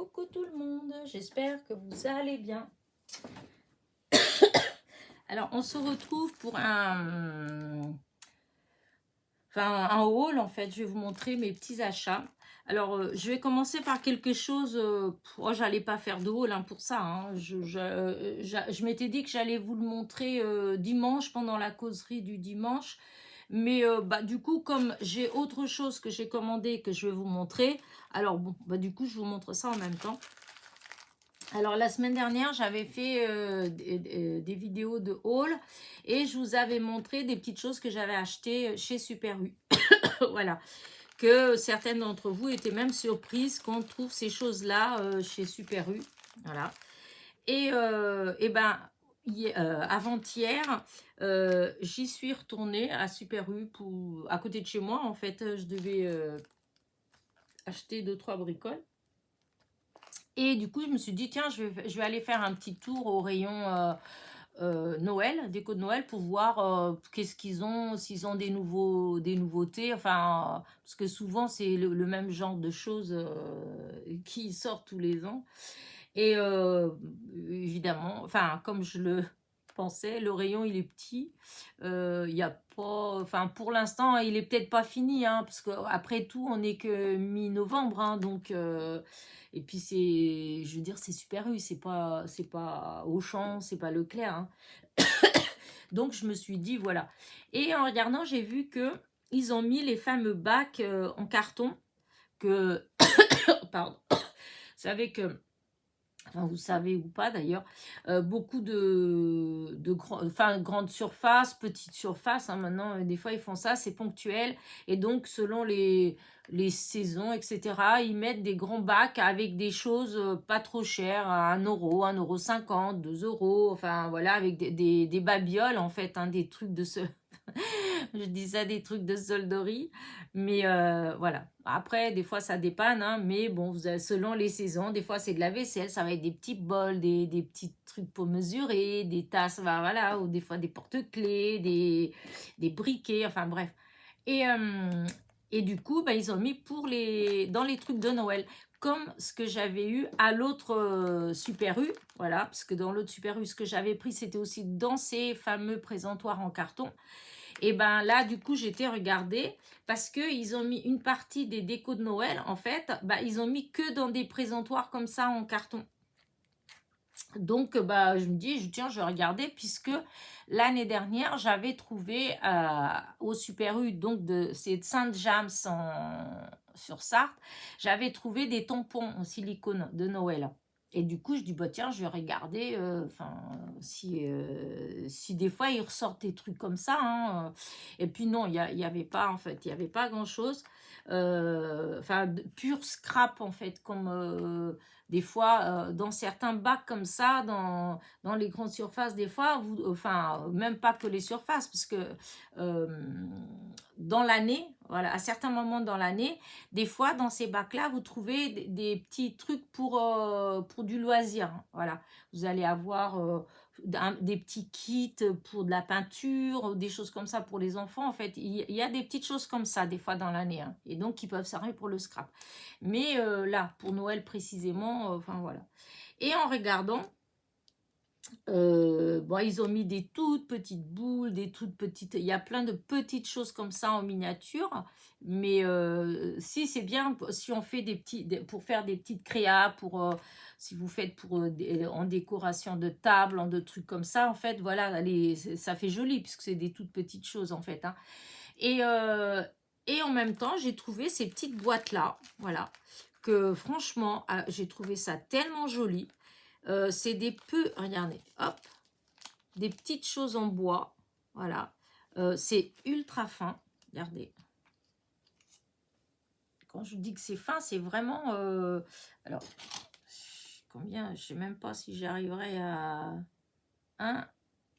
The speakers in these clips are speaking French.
Coucou tout le monde, j'espère que vous allez bien. Alors, on se retrouve pour un haul en fait. Je vais vous montrer mes petits achats. Alors, je vais commencer par quelque chose. J'allais pas faire de haul pour ça. Hein. Je m'étais dit que j'allais vous le montrer dimanche pendant la causerie du dimanche. Mais du coup, comme j'ai autre chose que j'ai commandé que je vais vous montrer, alors bon, du coup, je vous montre ça en même temps. Alors, la semaine dernière, j'avais fait des vidéos de haul et je vous avais montré des petites choses que j'avais achetées chez Super U. Voilà, que certaines d'entre vous étaient même surprises qu'on trouve ces choses-là chez Super U. Voilà. Et avant-hier, j'y suis retournée à Super U à côté de chez moi. En fait, je devais acheter 2-3 bricoles. Et du coup, je me suis dit, tiens, je vais aller faire un petit tour au rayon Noël, déco de Noël, pour voir qu'est-ce qu'ils ont, s'ils ont des nouveautés. Enfin, parce que souvent, c'est le même genre de choses qui sortent tous les ans. Et évidemment, enfin, comme je le pensais, le rayon, il est petit. Il y a pas... Enfin, pour l'instant, il est peut-être pas fini, hein, parce qu'après tout, on n'est que mi-novembre, hein, donc... et puis je veux dire, c'est Super U, c'est pas Auchan, c'est pas Leclerc. Hein. Donc je me suis dit voilà. Et en regardant, j'ai vu que ils ont mis les fameux bacs en carton que, pardon, vous savez que, enfin vous savez ou pas d'ailleurs, beaucoup de grandes surfaces, petites surfaces, hein, maintenant des fois ils font ça, c'est ponctuel et donc selon les saisons, etc. Ils mettent des grands bacs avec des choses pas trop chères, à 1 euro, 1,50 €, 2 euros, enfin voilà, avec des babioles en fait, hein, des trucs de ce... Je dis ça, des trucs de solderie, mais voilà. Après, des fois ça dépanne, hein, mais bon, selon les saisons, des fois c'est de la vaisselle, ça va être des petits bols, des petits trucs pour mesurer, des tasses, voilà, ou des fois des porte-clés, des briquets, enfin bref. Et du coup, ils ont mis dans les trucs de Noël, comme ce que j'avais eu à l'autre Super U, voilà, parce que dans l'autre Super U, ce que j'avais pris, c'était aussi dans ces fameux présentoirs en carton. Et ben là, du coup, j'étais regardée parce qu'ils ont mis une partie des décos de Noël, en fait, ils ont mis que dans des présentoirs comme ça en carton. Donc, je me dis, tiens, je vais regarder, puisque l'année dernière, j'avais trouvé au Super U, donc c'est de Saint-James sur Sarthe, j'avais trouvé des tampons en silicone de Noël. Et du coup, je dis, tiens, je vais regarder si des fois, ils ressortent des trucs comme ça. Hein. Et puis non, il y avait pas, en fait, il n'y avait pas grand-chose. Pur scrap, en fait, comme... des fois, dans certains bacs comme ça, dans les grandes surfaces, des fois, même pas que les surfaces, parce que dans l'année, voilà, à certains moments dans l'année, des fois, dans ces bacs-là, vous trouvez des petits trucs pour du loisir. Voilà, vous allez avoir des petits kits pour de la peinture, des choses comme ça pour les enfants. En fait, il y a des petites choses comme ça, des fois, dans l'année, hein, et donc, qui peuvent servir pour le scrap. Mais là, pour Noël précisément, voilà. Et en regardant, ils ont mis des toutes petites boules, des toutes petites... Il y a plein de petites choses comme ça en miniature. Mais si c'est bien, si on fait pour faire des petites créas, si vous faites en décoration de table, en de trucs comme ça, en fait, voilà, ça fait joli, puisque c'est des toutes petites choses, en fait. Hein. Et en même temps, j'ai trouvé ces petites boîtes-là, voilà, que franchement, j'ai trouvé ça tellement joli. C'est regardez, hop, des petites choses en bois, voilà. C'est ultra fin, regardez. Quand je dis que c'est fin, c'est vraiment... alors, combien? Je sais même pas si j'arriverai à...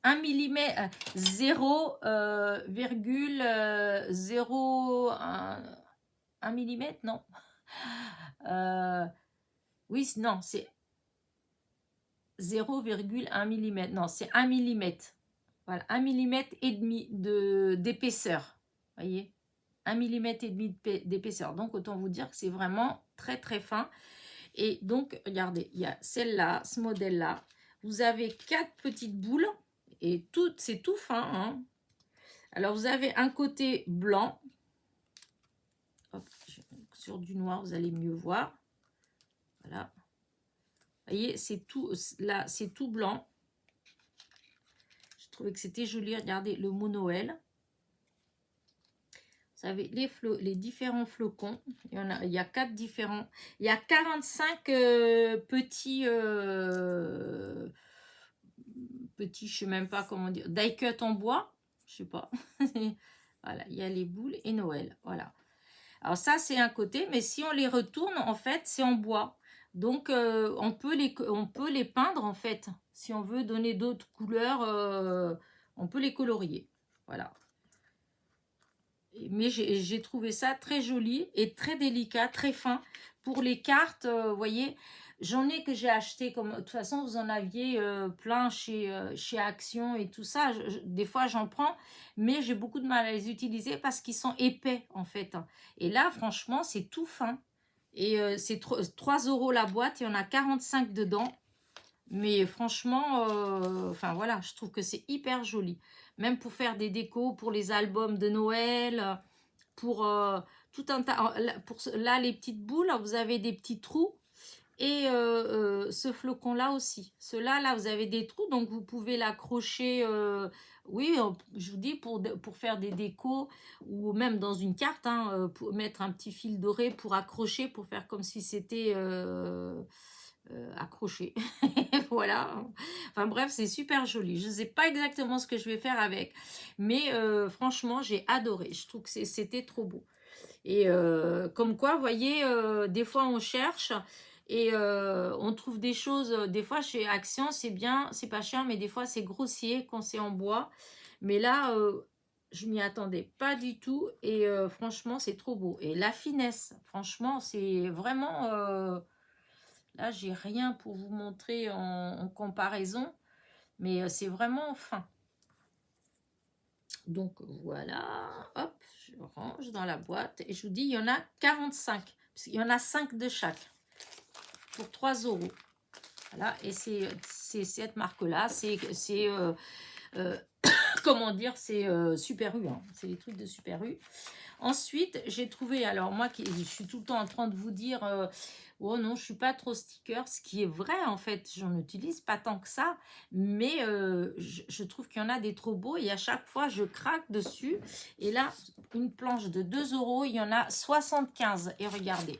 1 millimètre, 0,01 millimètre, non. Oui, non, c'est 0,1 millimètre. Non, c'est 1 millimètre. Voilà, 1 millimètre et demi d'épaisseur. Voyez, 1 millimètre et demi d'épaisseur. Donc, autant vous dire que c'est vraiment très, très fin. Et donc, regardez, il y a celle-là, ce modèle-là. Vous avez 4 petites boules et c'est tout fin, hein. Alors, vous avez un côté blanc. Hop, sur du noir, vous allez mieux voir. Voilà. Vous voyez, c'est tout, là, c'est tout blanc. Je trouvais que c'était joli. Regardez, le mot Noël. Vous savez, les différents flocons. Il y a 4 différents. Il y a 45 petits, je sais même pas comment dire, die cut en bois. Je sais pas. Voilà, il y a les boules et Noël. Voilà. Alors ça, c'est un côté, mais si on les retourne, en fait, c'est en bois. Donc, on peut les peindre, en fait. Si on veut donner d'autres couleurs, on peut les colorier. Voilà. Mais j'ai trouvé ça très joli et très délicat, très fin. Pour les cartes, vous voyez, j'en ai que j'ai acheté. De toute façon, vous en aviez plein chez Action et tout ça. Des fois, j'en prends, mais j'ai beaucoup de mal à les utiliser parce qu'ils sont épais, en fait. Et là, franchement, c'est tout fin. Et c'est 3 € la boîte. Il y en a 45 dedans. Mais franchement, enfin voilà, je trouve que c'est hyper joli. Même pour faire des décos, pour les albums de Noël, pour tout un tas. Là, les petites boules, vous avez des petits trous. Et ce flocon-là aussi. Ceux-là, vous avez des trous, donc vous pouvez l'accrocher. Oui, je vous dis, pour faire des décos ou même dans une carte, hein, pour mettre un petit fil doré pour accrocher, pour faire comme si c'était accroché. Voilà. Enfin bref, c'est super joli. Je ne sais pas exactement ce que je vais faire avec, mais franchement, j'ai adoré. Je trouve que c'était trop beau. Et comme quoi, vous voyez, des fois on cherche et on trouve des choses. Des fois chez Action, c'est bien, c'est pas cher, mais des fois c'est grossier quand c'est en bois. Mais là, je m'y attendais pas du tout et franchement, c'est trop beau. Et la finesse, franchement, c'est vraiment. Là, j'ai rien pour vous montrer en comparaison, mais c'est vraiment fin. Donc voilà, hop, je range dans la boîte et je vous dis, il y en a 45, parce qu'il y en a 5 de chaque pour 3 €. Voilà, et c'est cette marque-là, c'est comment dire, c'est Super U, hein. C'est les trucs de Super U. Ensuite, j'ai trouvé, alors moi, je suis tout le temps en train de vous dire, oh non, je suis pas trop sticker, ce qui est vrai, en fait, j'en utilise pas tant que ça, mais je trouve qu'il y en a des trop beaux, et à chaque fois, je craque dessus, et là, une planche de 2 €, il y en a 75, et regardez.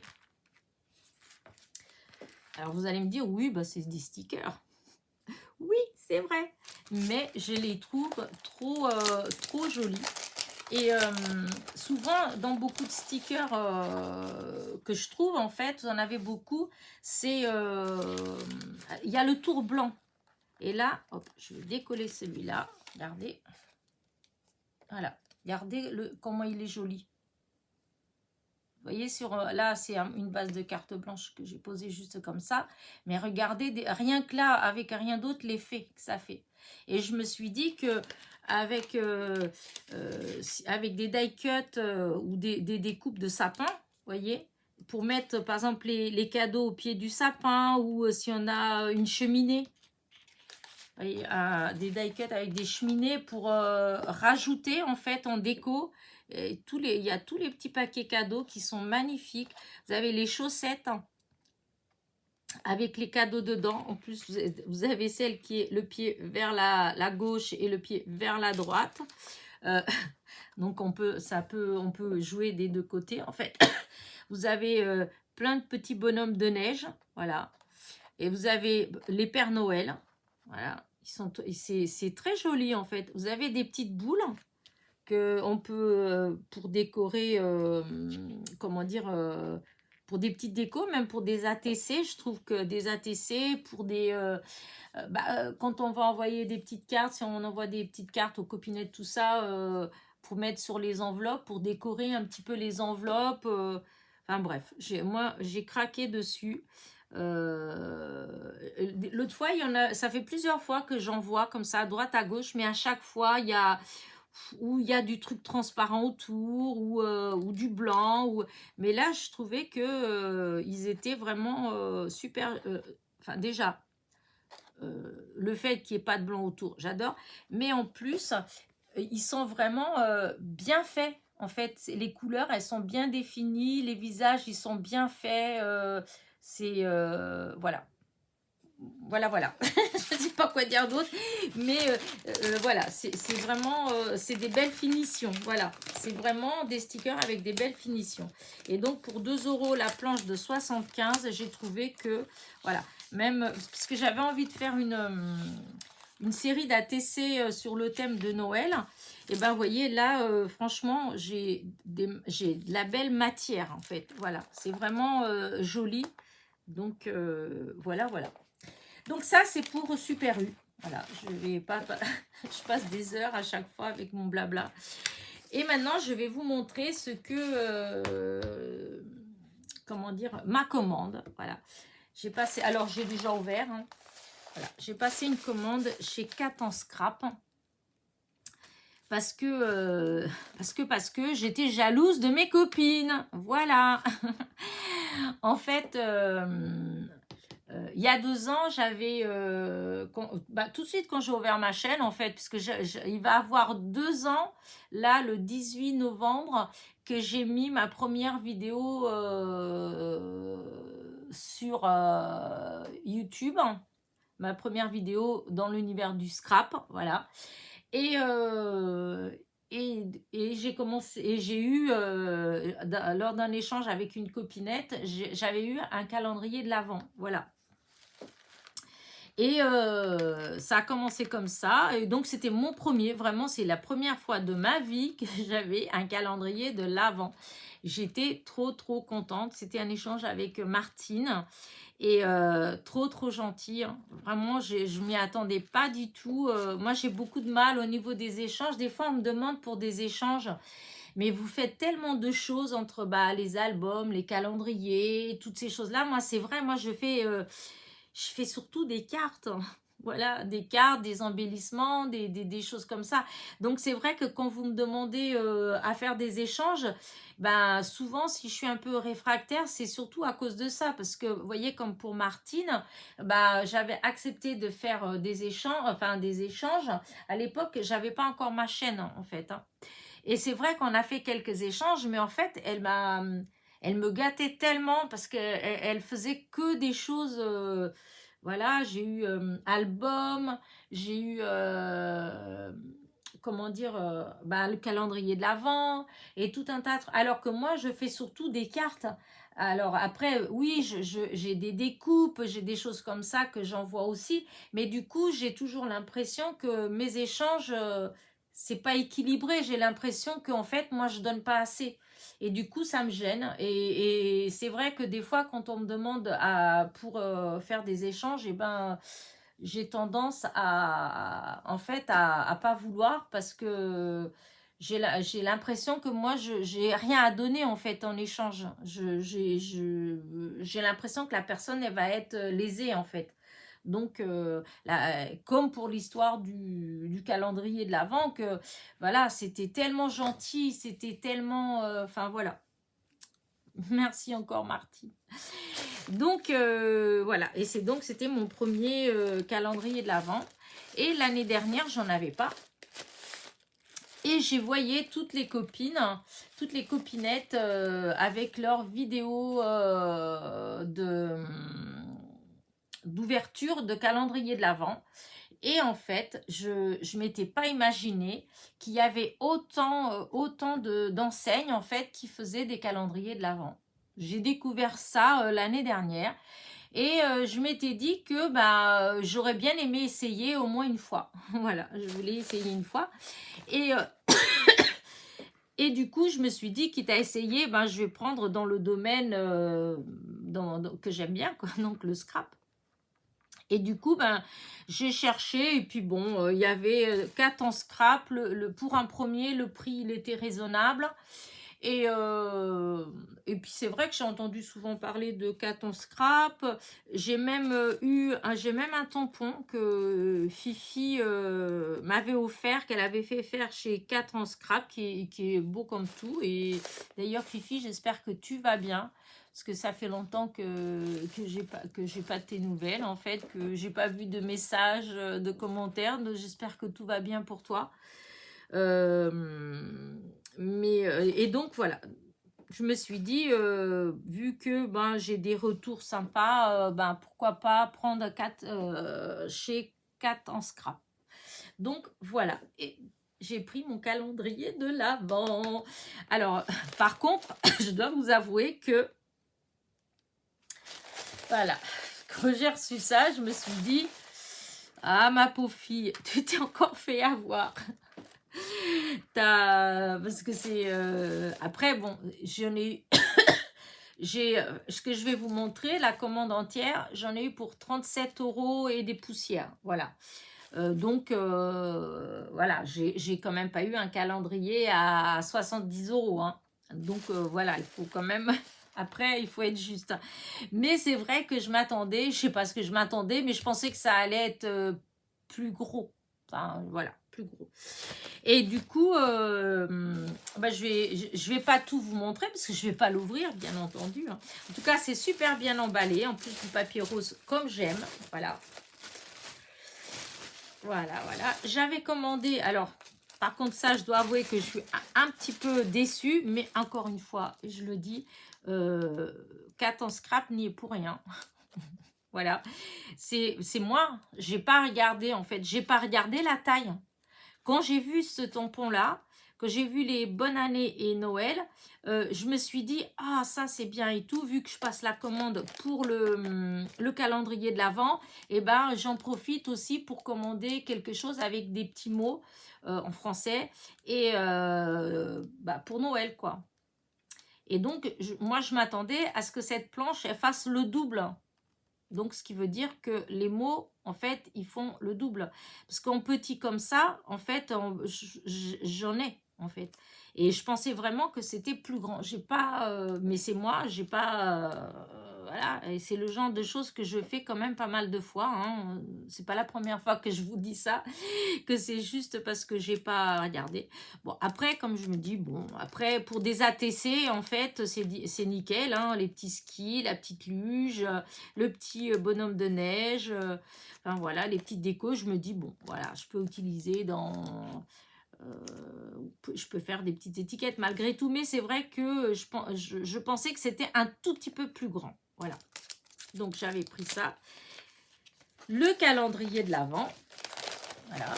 Alors, vous allez me dire, oui, bah, c'est des stickers. Oui, c'est vrai, mais je les trouve trop, trop jolis. Et souvent, dans beaucoup de stickers que je trouve, en fait, vous en avez beaucoup, c'est... il y a le tour blanc. Et là, hop, je vais décoller celui-là. Regardez. Voilà. Regardez comment il est joli. Vous voyez, là, c'est une base de carte blanche que j'ai posée juste comme ça. Mais regardez, rien que là, avec rien d'autre, l'effet que ça fait. Et je me suis dit que avec des die cuts ou des découpes de sapin, vous voyez, pour mettre, par exemple, les cadeaux au pied du sapin ou si on a une cheminée, voyez, des die cuts avec des cheminées pour rajouter, en fait, en déco. Et il y a tous les petits paquets cadeaux qui sont magnifiques. Vous avez les chaussettes avec les cadeaux dedans. En plus, vous avez celle qui est le pied vers la gauche et le pied vers la droite. Donc, on peut jouer des deux côtés. En fait, vous avez plein de petits bonhommes de neige. Voilà. Et vous avez les Pères Noël. Voilà. C'est très joli, en fait. Vous avez des petites boules qu'on peut, pour décorer, comment dire, pour des petites décos, même pour des ATC. Je trouve que des ATC, pour des... quand on va envoyer des petites cartes, si on envoie des petites cartes aux copinettes, tout ça, pour mettre sur les enveloppes, pour décorer un petit peu les enveloppes. Enfin bref, moi, j'ai craqué dessus. L'autre fois, ça fait plusieurs fois que j'en vois comme ça, à droite, à gauche, mais à chaque fois, il y a... où il y a du truc transparent autour, ou du blanc. Mais là, je trouvais que ils étaient vraiment super. Enfin, déjà, le fait qu'il n'y ait pas de blanc autour, j'adore. Mais en plus, ils sont vraiment bien faits. En fait, les couleurs, elles sont bien définies. Les visages, ils sont bien faits. C'est... voilà. Voilà. Je ne sais pas quoi dire d'autre, mais voilà, c'est vraiment, c'est des belles finitions, voilà, c'est vraiment des stickers avec des belles finitions. Et donc pour 2 € la planche de 75, j'ai trouvé que, voilà, même, parce que j'avais envie de faire une série d'ATC sur le thème de Noël, et ben vous voyez là, franchement, j'ai de la belle matière en fait, voilà, c'est vraiment joli, donc voilà. Donc ça, c'est pour Super U. Voilà, je vais pas, je passe des heures à chaque fois avec mon blabla. Et maintenant, je vais vous montrer ce que, comment dire, ma commande. Voilà, j'ai passé, alors j'ai déjà ouvert. Hein. Voilà, j'ai passé une commande chez Cat en Scrap. Parce que j'étais jalouse de mes copines. Voilà. En fait, il y a 2 ans, j'avais tout de suite quand j'ai ouvert ma chaîne, en fait, puisque il va avoir 2 ans, là, le 18 novembre, que j'ai mis ma première vidéo sur YouTube, ma première vidéo dans l'univers du scrap, voilà. Et j'ai commencé, et j'ai eu, lors d'un échange avec une copinette, j'avais eu un calendrier de l'Avent, voilà. Et ça a commencé comme ça. Et donc, c'était mon premier. Vraiment, c'est la première fois de ma vie que j'avais un calendrier de l'Avent. J'étais trop contente. C'était un échange avec Martine. Et trop gentil. Hein. Vraiment, je m'y attendais pas du tout. Moi, j'ai beaucoup de mal au niveau des échanges. Des fois, on me demande pour des échanges. Mais vous faites tellement de choses entre les albums, les calendriers, toutes ces choses-là. Moi, c'est vrai, moi, je fais surtout des cartes. Voilà, des cartes, des embellissements, des choses comme ça. Donc, c'est vrai que quand vous me demandez à faire des échanges, souvent, si je suis un peu réfractaire, c'est surtout à cause de ça. Parce que, vous voyez, comme pour Martine, j'avais accepté de faire des échanges. À l'époque, j'avais pas encore ma chaîne, en fait. Hein. Et c'est vrai qu'on a fait quelques échanges, mais en fait, elle me gâtait tellement parce qu'elle faisait que des choses. Voilà, j'ai eu album, j'ai eu, comment dire, le calendrier de l'Avent et tout un tas. Alors que moi, je fais surtout des cartes. Alors après, oui, j'ai des découpes, j'ai des choses comme ça que j'envoie aussi. Mais du coup, j'ai toujours l'impression que mes échanges, c'est pas équilibré. J'ai l'impression qu'en fait, moi, je donne pas assez. Et du coup, ça me gêne. Et c'est vrai que des fois, quand on me demande pour faire des échanges, j'ai tendance en fait, à pas vouloir parce que j'ai l'impression que moi, j'ai rien à donner en fait en échange. J'ai l'impression que la personne, elle va être lésée en fait. Donc, comme pour l'histoire du calendrier de l'Avent, que voilà, c'était tellement gentil, c'était tellement... Enfin, voilà. Merci encore, Martine. Donc, voilà. Et c'était mon premier calendrier de l'Avent. Et l'année dernière, j'en avais pas. Et j'ai voyé toutes les copinettes avec leurs vidéos d'ouverture de calendrier de l'Avent. Et en fait, je ne m'étais pas imaginé qu'il y avait autant d'enseignes en fait qui faisaient des calendriers de l'Avent. J'ai découvert ça l'année dernière et je m'étais dit que j'aurais bien aimé essayer au moins une fois. Voilà, je voulais essayer une fois. Et du coup, je me suis dit, quitte à essayer, je vais prendre dans le domaine que j'aime bien, quoi, donc le scrap. Et du coup, j'ai cherché, et puis bon, il y avait 4 en scrap. Pour un premier, le prix, il était raisonnable. Et puis c'est vrai que j'ai entendu souvent parler de Caton Scrap. J'ai même j'ai même un tampon que Fifi m'avait offert, qu'elle avait fait faire chez Caton Scrap, qui est beau comme tout. Et d'ailleurs Fifi, j'espère que tu vas bien. Parce que ça fait longtemps que j'ai pas de tes nouvelles, en fait, que j'ai pas vu de messages, de commentaires. Donc j'espère que tout va bien pour toi. Et donc voilà, je me suis dit, vu que ben, j'ai des retours sympas, ben, pourquoi pas prendre 4 chez 4 en scrap. Donc voilà, et j'ai pris mon calendrier de l'Avent. Alors, par contre, je dois vous avouer que, voilà, quand j'ai reçu ça, je me suis dit, ah ma pauvre fille, tu t'es encore fait avoir. Parce que c'est... Après, bon, j'en ai... ce que je vais vous montrer, la commande entière, j'en ai eu pour 37 € et des poussières. Voilà. Voilà, j'ai quand même pas eu un calendrier à 70 €. Hein. Donc, voilà, il faut quand même... Après, il faut être juste. Mais c'est vrai que je m'attendais, je sais pas ce que je m'attendais, mais je pensais que ça allait être plus gros. Enfin, voilà, plus gros. Et du coup, bah, je vais pas tout vous montrer parce que je vais pas l'ouvrir, bien entendu. Hein. En tout cas, c'est super bien emballé. En plus du papier rose, comme j'aime. Voilà. Voilà, voilà. J'avais commandé... Alors, par contre, ça, je dois avouer que je suis un petit peu déçue. Mais encore une fois, je le dis, Caton Scrap n'y est pour rien. Voilà. C'est moi. J'ai pas regardé, en fait. J'ai pas regardé la taille. Quand j'ai vu ce tampon-là, quand j'ai vu les bonnes années et Noël, je me suis dit, ah ça c'est bien et tout, vu que je passe la commande pour le calendrier de l'Avent, et ben j'en profite aussi pour commander quelque chose avec des petits mots en français et bah, pour Noël quoi. Et donc, moi je m'attendais à ce que cette planche elle fasse le double. Donc, ce qui veut dire que les mots, en fait, ils font le double. Parce qu'en petit comme ça, en fait, j'en ai, en fait. Et je pensais vraiment que c'était plus grand. J'ai pas... mais c'est moi, j'ai pas... voilà, et c'est le genre de choses que je fais quand même pas mal de fois. Hein. C'est pas la première fois que je vous dis ça, que c'est juste parce que j'ai pas regardé. Bon, après, comme je me dis, bon, après, pour des ATC, en fait, c'est nickel, hein, les petits skis, la petite luge, le petit bonhomme de neige, enfin voilà, les petites décos, je me dis, bon, voilà, je peux utiliser je peux faire des petites étiquettes malgré tout, mais c'est vrai que je pensais que c'était un tout petit peu plus grand, voilà. Donc, j'avais pris ça. Le calendrier de l'Avent, voilà.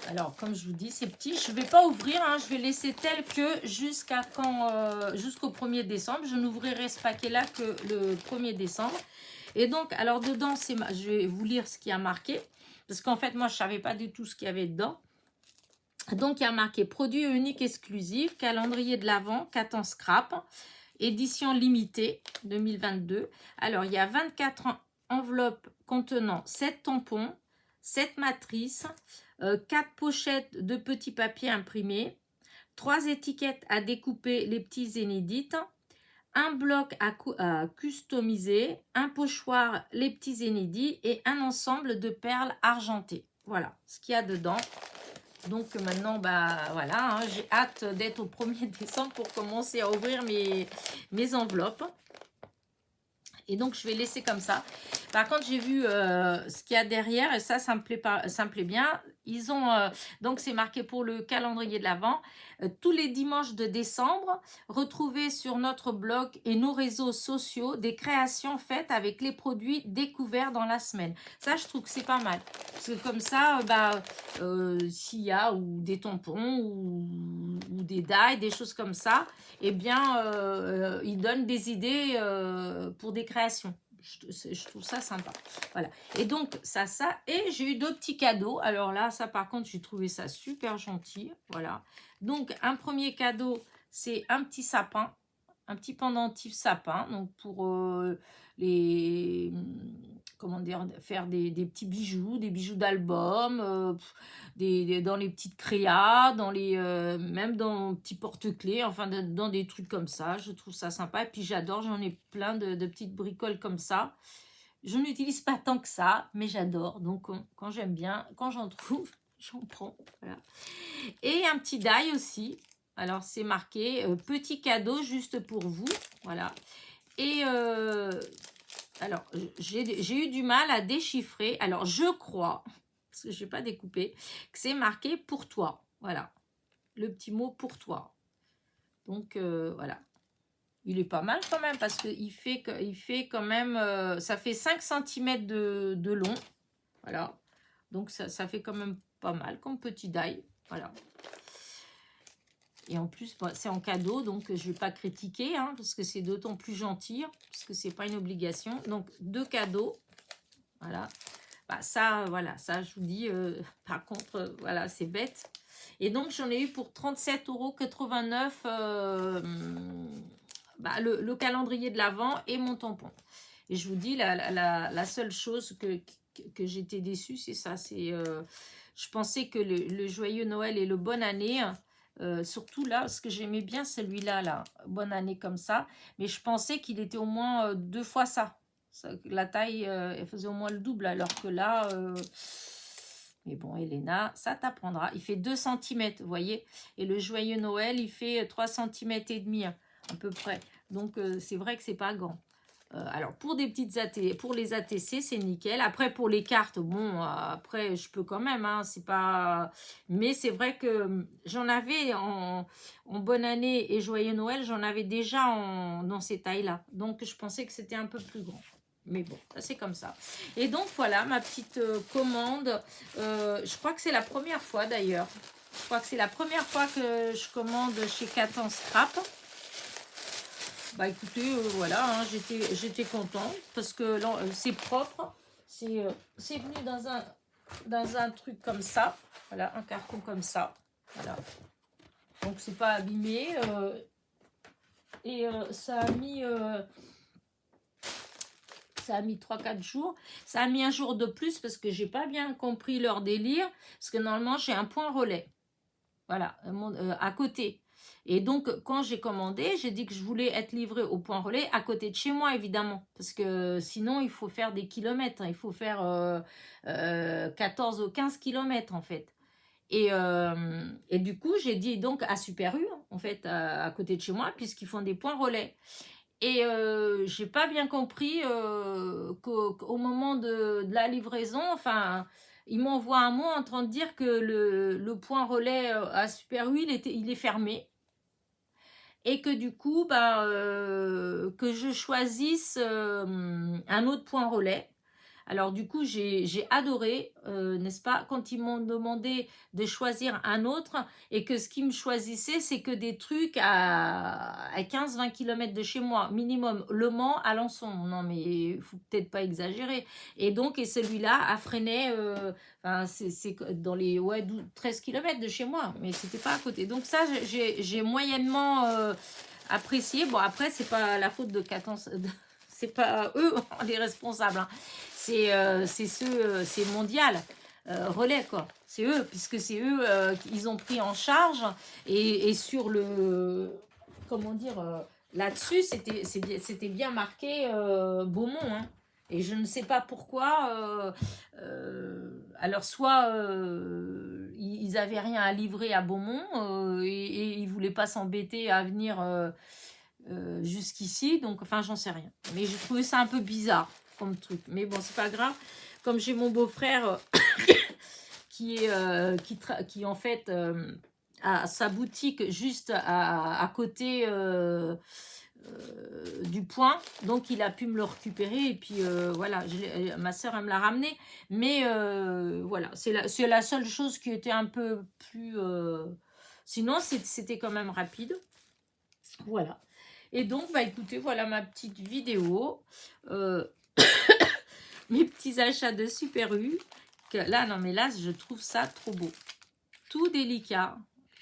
Alors, comme je vous dis, c'est petit. Je ne vais pas ouvrir, hein, je vais laisser tel que jusqu'au 1er décembre. Je n'ouvrirai ce paquet-là que le 1er décembre. Et donc, alors dedans, je vais vous lire ce qui a marqué. Parce qu'en fait, moi, je ne savais pas du tout ce qu'il y avait dedans. Donc, il y a marqué produit unique exclusif, calendrier de l'Avent, Caton Scrap, édition limitée 2022. Alors, il y a 24 enveloppes contenant 7 tampons, 7 matrices, 4 pochettes de petits papiers imprimés, 3 étiquettes à découper les petits zénidites, un bloc à customiser, un pochoir les petits zénidis et un ensemble de perles argentées. Voilà ce qu'il y a dedans. Donc maintenant, bah voilà, hein, j'ai hâte d'être au 1er décembre pour commencer à ouvrir mes enveloppes. Et donc, je vais laisser comme ça. Par contre, j'ai vu ce qu'il y a derrière et ça me plaît pas, ça me plaît bien. Ils ont, donc c'est marqué pour le calendrier de l'Avent. Tous les dimanches de décembre, retrouvez sur notre blog et nos réseaux sociaux des créations faites avec les produits découverts dans la semaine. Ça, je trouve que c'est pas mal. Parce que comme ça, s'il y a ou des tampons ou des die, des choses comme ça, eh bien, ils donnent des idées pour des créations. Je trouve ça sympa. Voilà. Et donc, ça. Et j'ai eu 2 petits cadeaux. Alors là, ça, par contre, j'ai trouvé ça super gentil. Voilà. Donc, un premier cadeau, c'est un petit sapin. Un petit pendentif sapin. Donc, pour comment dire, faire des petits bijoux, des bijoux d'album, dans les petites créas, même dans petits porte-clés, enfin dans des trucs comme ça. Je trouve ça sympa. Et puis j'adore, j'en ai plein de petites bricoles comme ça. Je n'utilise pas tant que ça, mais j'adore. Donc quand j'aime bien, quand j'en trouve, j'en prends. Voilà. Et un petit die aussi. Alors c'est marqué petit cadeau juste pour vous. Voilà. Et alors j'ai eu du mal à déchiffrer. Alors je crois, parce que je n'ai pas découpé, que c'est marqué pour toi. Voilà. Le petit mot pour toi. Donc voilà. Il est pas mal quand même parce qu'il fait quand même, ça fait 5 cm de long. Voilà. Donc ça fait quand même pas mal comme petit die. Voilà. Et en plus, bah, c'est en cadeau, donc je ne vais pas critiquer, hein, parce que c'est d'autant plus gentil, parce que ce n'est pas une obligation. Donc 2 cadeaux. Voilà. Bah, ça, voilà, ça je vous dis, par contre, voilà, c'est bête. Et donc j'en ai eu pour 37,89 €. Bah, le calendrier de l'Avent et mon tampon. Et je vous dis, la seule chose que j'étais déçue, c'est ça. Je pensais que le joyeux Noël et le bonne année, surtout là, parce que j'aimais bien celui-là, là, bonne année comme ça, mais je pensais qu'il était au moins 2 fois ça. La taille, elle faisait au moins le double, alors que là... mais bon, Elena, ça t'apprendra. Il fait 2 cm, vous voyez. Et le joyeux Noël, il fait 3 cm et demi. À peu près. Donc c'est vrai que c'est pas grand. Alors pour des petites pour les ATC, c'est nickel. Après pour les cartes, bon, après je peux quand même, hein, c'est pas. Mais c'est vrai que j'en avais en bonne année et joyeux Noël, j'en avais déjà dans ces tailles-là. Donc je pensais que c'était un peu plus grand. Mais bon, c'est comme ça. Et donc voilà ma petite commande. Je crois que c'est la première fois d'ailleurs. Je crois que c'est la première fois que je commande chez Catan Scrap. Bah écoutez, voilà, hein, j'étais contente parce que c'est propre. C'est venu dans un truc comme ça. Voilà, un carton comme ça. Voilà. Donc c'est pas abîmé. Et ça a mis 3-4 jours. Ça a mis un jour de plus parce que j'ai pas bien compris leur délire. Parce que normalement, j'ai un point relais. Voilà, à côté. Et donc, quand j'ai commandé, j'ai dit que je voulais être livrée au point relais à côté de chez moi, évidemment. Parce que sinon, il faut faire des kilomètres. Hein. Il faut faire 14 ou 15 kilomètres, en fait. Et du coup, j'ai dit donc à Super U, en fait, à côté de chez moi, puisqu'ils font des points relais. Et j'ai pas bien compris qu'au moment de la livraison, enfin, ils m'envoient un mot en train de dire que le point relais à Super U, il est fermé. Et que du coup, bah, que je choisisse un autre point relais. Alors du coup, j'ai adoré, n'est-ce pas, quand ils m'ont demandé de choisir un autre et que ce qu'ils me choisissaient, c'est que des trucs à 15-20 km de chez moi, minimum. Le Mans, Alençon, non mais il faut peut-être pas exagérer. Et donc, et celui-là a freiné, c'est dans les 13 km de chez moi, mais c'était pas à côté. Donc ça, j'ai moyennement apprécié. Bon, après, c'est pas la faute de Catence. C'est pas eux les responsables, hein. C'est mondial, relais quoi. C'est eux, puisque c'est eux qu'ils ont pris en charge et sur comment dire, là-dessus, c'était bien marqué Beaumont, hein. Et je ne sais pas pourquoi. Alors soit ils avaient rien à livrer à Beaumont et ils voulaient pas s'embêter à venir jusqu'ici, donc enfin j'en sais rien. Mais j'ai trouvé ça un peu bizarre comme truc. Mais bon, c'est pas grave. Comme j'ai mon beau-frère qui en fait a sa boutique juste à côté du point, donc il a pu me le récupérer et puis voilà, ma soeur elle me l'a ramené, mais voilà, c'est la seule chose qui était un peu plus sinon c'était quand même rapide. Voilà. Et donc, bah écoutez, voilà ma petite vidéo. Mes petits achats de Super U. Là, non, mais là, je trouve ça trop beau. Tout délicat.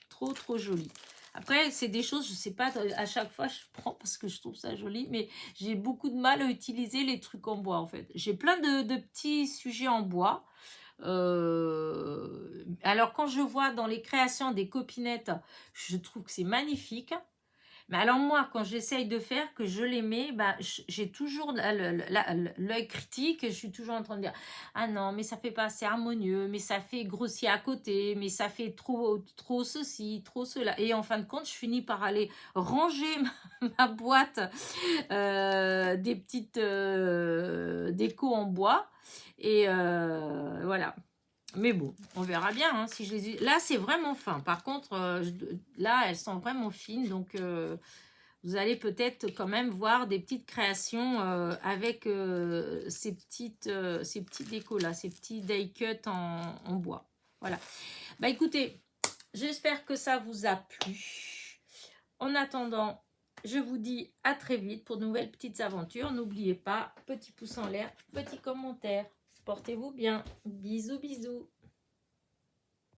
Trop, trop joli. Après, c'est des choses, je sais pas, à chaque fois je prends parce que je trouve ça joli, mais j'ai beaucoup de mal à utiliser les trucs en bois en fait. J'ai plein de petits sujets en bois. Alors quand je vois dans les créations des copinettes, je trouve que c'est magnifique. Mais alors moi, quand j'essaye de faire, que je les mets, bah, j'ai toujours l'œil critique. Je suis toujours en train de dire, ah non, mais ça fait pas assez harmonieux, mais ça fait grossier à côté, mais ça fait trop ceci, trop cela. Et en fin de compte, je finis par aller ranger ma boîte des petites décos en bois. Et voilà. Mais bon, on verra bien hein, si je les... Là, c'est vraiment fin. Par contre, là, elles sont vraiment fines. Donc, vous allez peut-être quand même voir des petites créations avec ces petits décos-là, ces petits die cuts en bois. Voilà. Bah écoutez, j'espère que ça vous a plu. En attendant, je vous dis à très vite pour de nouvelles petites aventures. N'oubliez pas, petit pouce en l'air, petit commentaire. Portez-vous bien. Bisous, bisous.